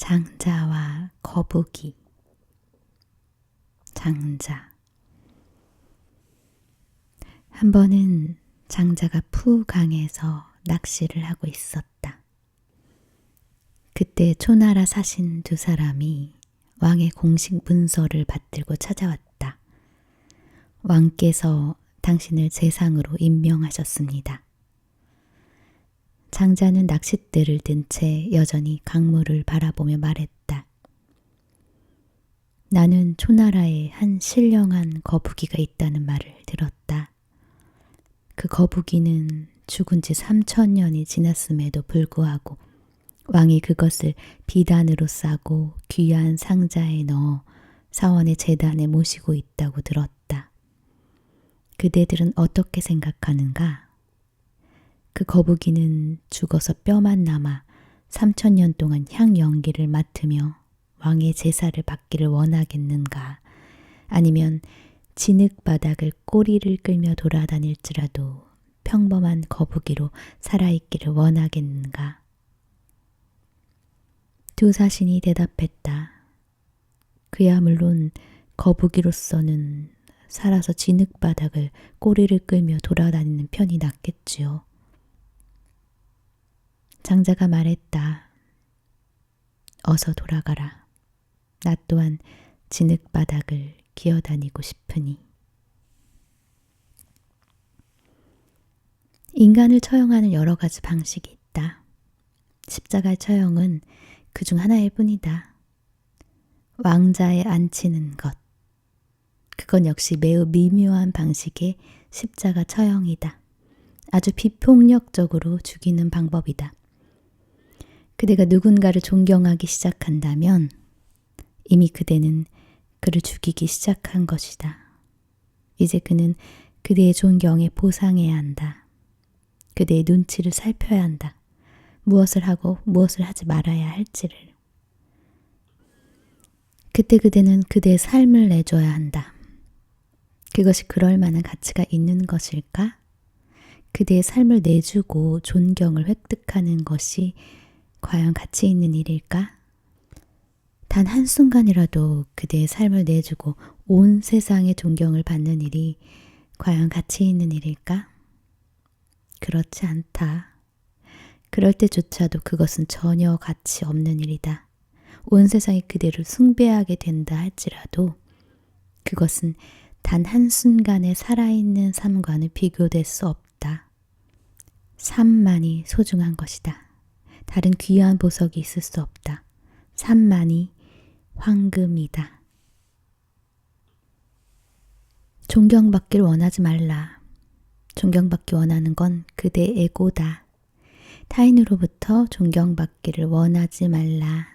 장자와 거북이. 장자. 한 번은 장자가 푸강에서 낚시를 하고 있었다. 그때 초나라 사신 두 사람이 왕의 공식 문서를 받들고 찾아왔다. 왕께서 당신을 재상으로 임명하셨습니다. 장자는 낚싯대를 든 채 여전히 강물을 바라보며 말했다. 나는 초나라에 한 신령한 거북이가 있다는 말을 들었다. 그 거북이는 죽은 지 3000년이 지났음에도 불구하고 왕이 그것을 비단으로 싸고 귀한 상자에 넣어 사원의 제단에 모시고 있다고 들었다. 그대들은 어떻게 생각하는가? 그 거북이는 죽어서 뼈만 남아 3000년 동안 향 연기를 맡으며 왕의 제사를 받기를 원하겠는가? 아니면 진흙바닥을 꼬리를 끌며 돌아다닐지라도 평범한 거북이로 살아있기를 원하겠는가? 두 사신이 대답했다. 그야 물론 거북이로서는 살아서 진흙바닥을 꼬리를 끌며 돌아다니는 편이 낫겠지요. 장자가 말했다. 어서 돌아가라. 나 또한 진흙바닥을 기어다니고 싶으니. 인간을 처형하는 여러 가지 방식이 있다. 십자가의 처형은 그중 하나일 뿐이다. 왕자에 앉히는 것. 그건 역시 매우 미묘한 방식의 십자가 처형이다. 아주 비폭력적으로 죽이는 방법이다. 그대가 누군가를 존경하기 시작한다면 이미 그대는 그를 죽이기 시작한 것이다. 이제 그는 그대의 존경에 보상해야 한다. 그대의 눈치를 살펴야 한다. 무엇을 하고 무엇을 하지 말아야 할지를. 그때 그대는 그대의 삶을 내줘야 한다. 그것이 그럴 만한 가치가 있는 것일까? 그대의 삶을 내주고 존경을 획득하는 것이 과연 가치 있는 일일까? 단 한순간이라도 그대의 삶을 내주고 온 세상의 존경을 받는 일이 과연 가치 있는 일일까? 그렇지 않다. 그럴 때조차도 그것은 전혀 가치 없는 일이다. 온 세상이 그대를 숭배하게 된다 할지라도 그것은 단 한순간의 살아있는 삶과는 비교될 수 없다. 삶만이 소중한 것이다. 다른 귀한 보석이 있을 수 없다. 삶만이 황금이다. 존경받기를 원하지 말라. 존경받기 원하는 건 그대의 에고다. 타인으로부터 존경받기를 원하지 말라.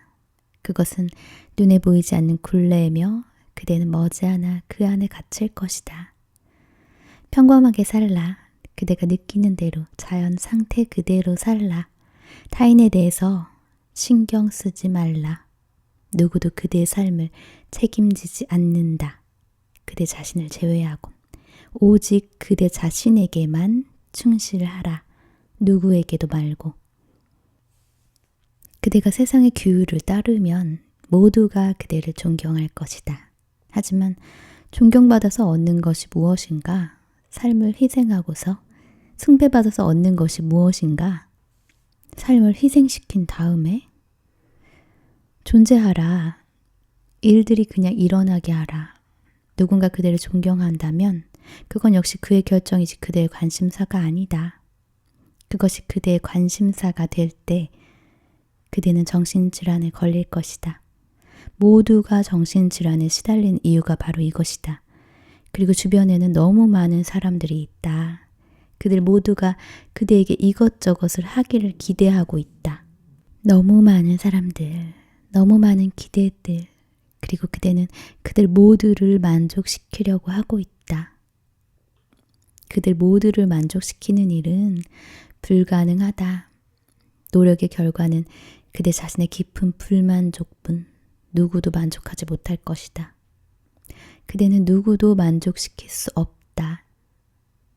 그것은 눈에 보이지 않는 굴레이며 그대는 머지않아 그 안에 갇힐 것이다. 평범하게 살라. 그대가 느끼는 대로 자연 상태 그대로 살라. 타인에 대해서 신경 쓰지 말라. 누구도 그대의 삶을 책임지지 않는다. 그대 자신을 제외하고 오직 그대 자신에게만 충실하라. 누구에게도 말고. 그대가 세상의 규율을 따르면 모두가 그대를 존경할 것이다. 하지만 존경받아서 얻는 것이 무엇인가? 삶을 희생하고서 숭배받아서 얻는 것이 무엇인가? 삶을 희생시킨 다음에 존재하라. 일들이 그냥 일어나게 하라. 누군가 그대를 존경한다면 그건 역시 그의 결정이지 그대의 관심사가 아니다. 그것이 그대의 관심사가 될 때 그대는 정신질환에 걸릴 것이다. 모두가 정신질환에 시달린 이유가 바로 이것이다. 그리고 주변에는 너무 많은 사람들이 있다. 그들 모두가 그대에게 이것저것을 하기를 기대하고 있다. 너무 많은 사람들, 너무 많은 기대들, 그리고 그대는 그들 모두를 만족시키려고 하고 있다. 그들 모두를 만족시키는 일은 불가능하다. 노력의 결과는 그대 자신의 깊은 불만족뿐. 누구도 만족하지 못할 것이다. 그대는 누구도 만족시킬 수 없다.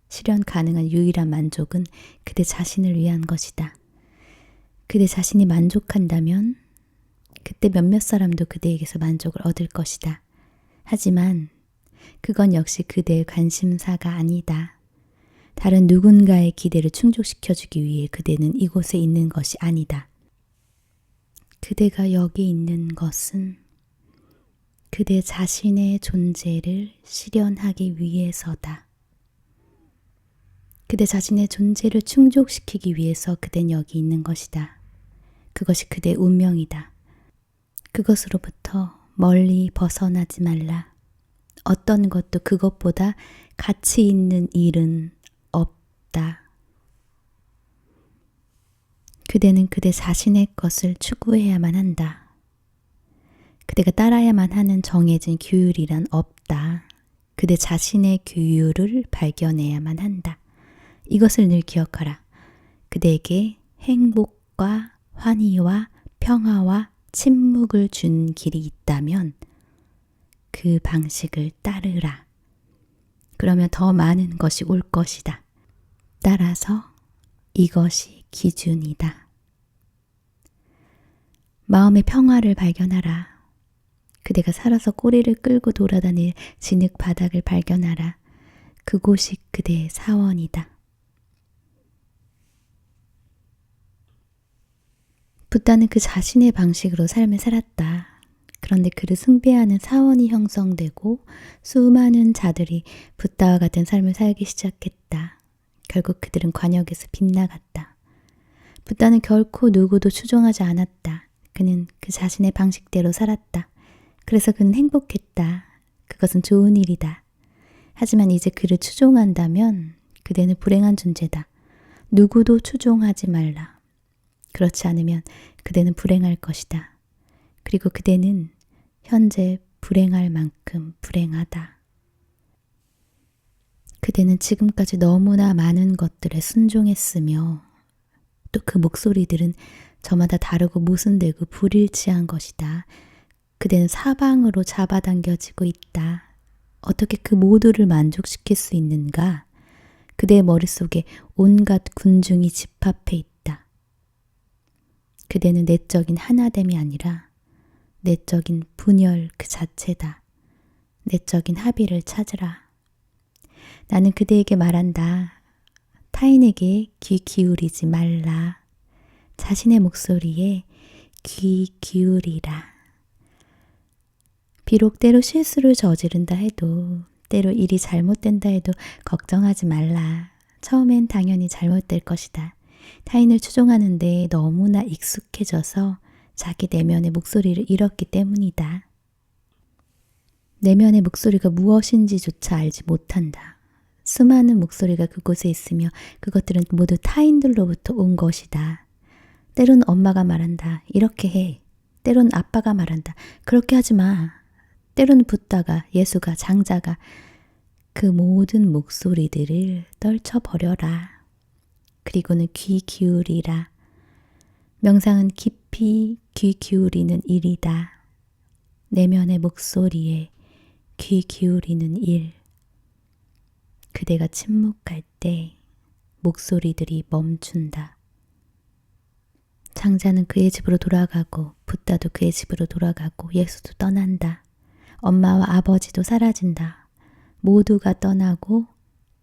실현 가능한 유일한 만족은 그대 자신을 위한 것이다. 그대 자신이 만족한다면 그때 몇몇 사람도 그대에게서 만족을 얻을 것이다. 하지만 그건 역시 그대의 관심사가 아니다. 다른 누군가의 기대를 충족시켜주기 위해 그대는 이곳에 있는 것이 아니다. 그대가 여기 있는 것은 그대 자신의 존재를 실현하기 위해서다. 그대 자신의 존재를 충족시키기 위해서 그댄 여기 있는 것이다. 그것이 그대의 운명이다. 그것으로부터 멀리 벗어나지 말라. 어떤 것도 그것보다 가치 있는 일은 없다. 그대는 그대 자신의 것을 추구해야만 한다. 그대가 따라야만 하는 정해진 규율이란 없다. 그대 자신의 규율을 발견해야만 한다. 이것을 늘 기억하라. 그대에게 행복과 환희와 평화와 침묵을 준 길이 있다면 그 방식을 따르라. 그러면 더 많은 것이 올 것이다. 따라서 이것이 기준이다. 마음의 평화를 발견하라. 그대가 살아서 꼬리를 끌고 돌아다닐 진흙 바닥을 발견하라. 그곳이 그대의 사원이다. 붓다는 그 자신의 방식으로 삶을 살았다. 그런데 그를 숭배하는 사원이 형성되고 수많은 자들이 붓다와 같은 삶을 살기 시작했다. 결국 그들은 관역에서 빗나갔다. 붓다는 결코 누구도 추종하지 않았다. 그는 그 자신의 방식대로 살았다. 그래서 그는 행복했다. 그것은 좋은 일이다. 하지만 이제 그를 추종한다면 그대는 불행한 존재다. 누구도 추종하지 말라. 그렇지 않으면 그대는 불행할 것이다. 그리고 그대는 현재 불행할 만큼 불행하다. 그대는 지금까지 너무나 많은 것들에 순종했으며 또 그 목소리들은 저마다 다르고 모순되고 불일치한 것이다. 그대는 사방으로 잡아당겨지고 있다. 어떻게 그 모두를 만족시킬 수 있는가? 그대의 머릿속에 온갖 군중이 집합해 있다. 그대는 내적인 하나됨이 아니라 내적인 분열 그 자체다. 내적인 합의를 찾으라. 나는 그대에게 말한다. 타인에게 귀 기울이지 말라. 자신의 목소리에 귀 기울이라. 비록 때로 실수를 저지른다 해도, 때로 일이 잘못된다 해도 걱정하지 말라. 처음엔 당연히 잘못될 것이다. 타인을 추종하는데 너무나 익숙해져서 자기 내면의 목소리를 잃었기 때문이다. 내면의 목소리가 무엇인지조차 알지 못한다. 수많은 목소리가 그곳에 있으며 그것들은 모두 타인들로부터 온 것이다. 때론 엄마가 말한다. 이렇게 해. 때론 아빠가 말한다. 그렇게 하지 마. 때론 붓다가, 예수가, 장자가 그 모든 목소리들을 떨쳐버려라. 그리고는 귀 기울이라. 명상은 깊이 귀 기울이는 일이다. 내면의 목소리에 귀 기울이는 일. 그대가 침묵할 때 목소리들이 멈춘다. 장자는 그의 집으로 돌아가고 붓다도 그의 집으로 돌아가고 예수도 떠난다. 엄마와 아버지도 사라진다. 모두가 떠나고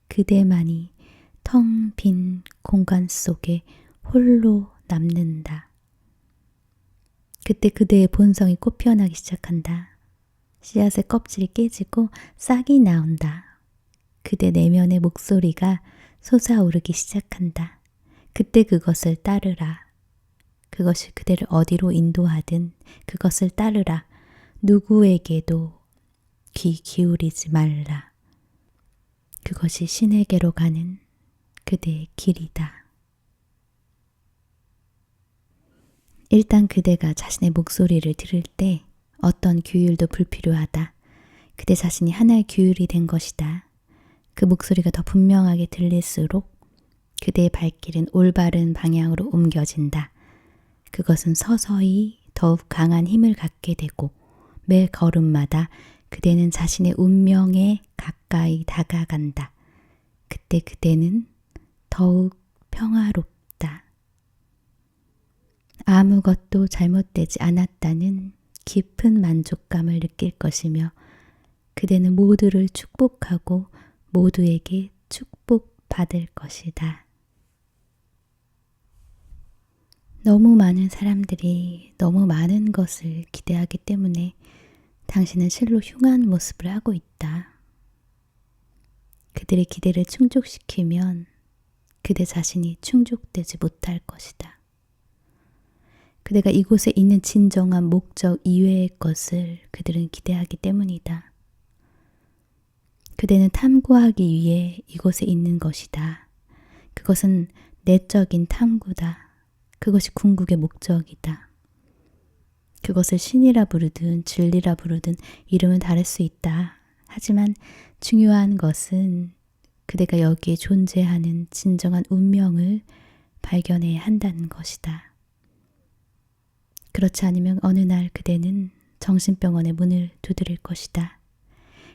그대만이 텅 빈 공간 속에 홀로 남는다. 그때 그대의 본성이 꽃 피어나기 시작한다. 씨앗의 껍질이 깨지고 싹이 나온다. 그대 내면의 목소리가 솟아오르기 시작한다. 그때 그것을 따르라. 그것이 그대를 어디로 인도하든 그것을 따르라. 누구에게도 귀 기울이지 말라. 그것이 신에게로 가는 그대의 길이다. 일단 그대가 자신의 목소리를 들을 때 어떤 규율도 불필요하다. 그대 자신이 하나의 규율이 된 것이다. 그 목소리가 더 분명하게 들릴수록 그대의 발길은 올바른 방향으로 옮겨진다. 그것은 서서히 더욱 강한 힘을 갖게 되고 매 걸음마다 그대는 자신의 운명에 가까이 다가간다. 그때 그대는 더욱 평화롭다. 아무것도 잘못되지 않았다는 깊은 만족감을 느낄 것이며 그대는 모두를 축복하고 모두에게 축복받을 것이다. 너무 많은 사람들이 너무 많은 것을 기대하기 때문에 당신은 실로 흉한 모습을 하고 있다. 그들의 기대를 충족시키면 그대 자신이 충족되지 못할 것이다. 그대가 이곳에 있는 진정한 목적 이외의 것을 그들은 기대하기 때문이다. 그대는 탐구하기 위해 이곳에 있는 것이다. 그것은 내적인 탐구다. 그것이 궁극의 목적이다. 그것을 신이라 부르든 진리라 부르든 이름은 다를 수 있다. 하지만 중요한 것은 그대가 여기에 존재하는 진정한 운명을 발견해야 한다는 것이다. 그렇지 않으면 어느 날 그대는 정신병원의 문을 두드릴 것이다.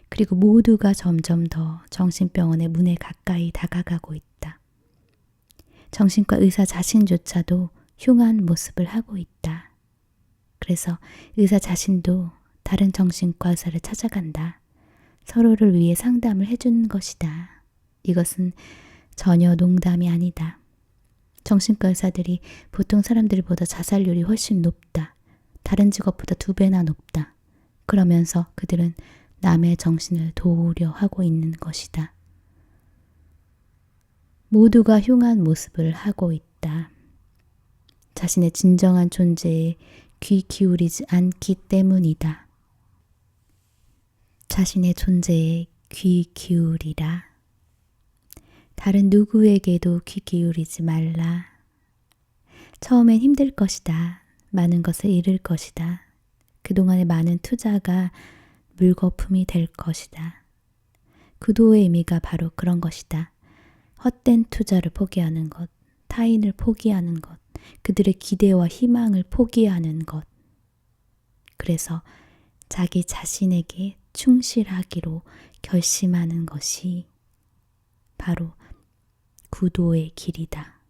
그리고 모두가 점점 더 정신병원의 문에 가까이 다가가고 있다. 정신과 의사 자신조차도 흉한 모습을 하고 있다. 그래서 의사 자신도 다른 정신과 의사를 찾아간다. 서로를 위해 상담을 해주는 것이다. 이것은 전혀 농담이 아니다. 정신과 의사들이 보통 사람들보다 자살률이 훨씬 높다. 다른 직업보다 2배나 높다. 그러면서 그들은 남의 정신을 도우려 하고 있는 것이다. 모두가 흉한 모습을 하고 있다. 자신의 진정한 존재에 귀 기울이지 않기 때문이다. 자신의 존재에 귀 기울이라. 다른 누구에게도 귀 기울이지 말라. 처음엔 힘들 것이다. 많은 것을 잃을 것이다. 그동안의 많은 투자가 물거품이 될 것이다. 구도의 의미가 바로 그런 것이다. 헛된 투자를 포기하는 것, 타인을 포기하는 것, 그들의 기대와 희망을 포기하는 것. 그래서 자기 자신에게 충실하기로 결심하는 것이 바로 구도의 길이다.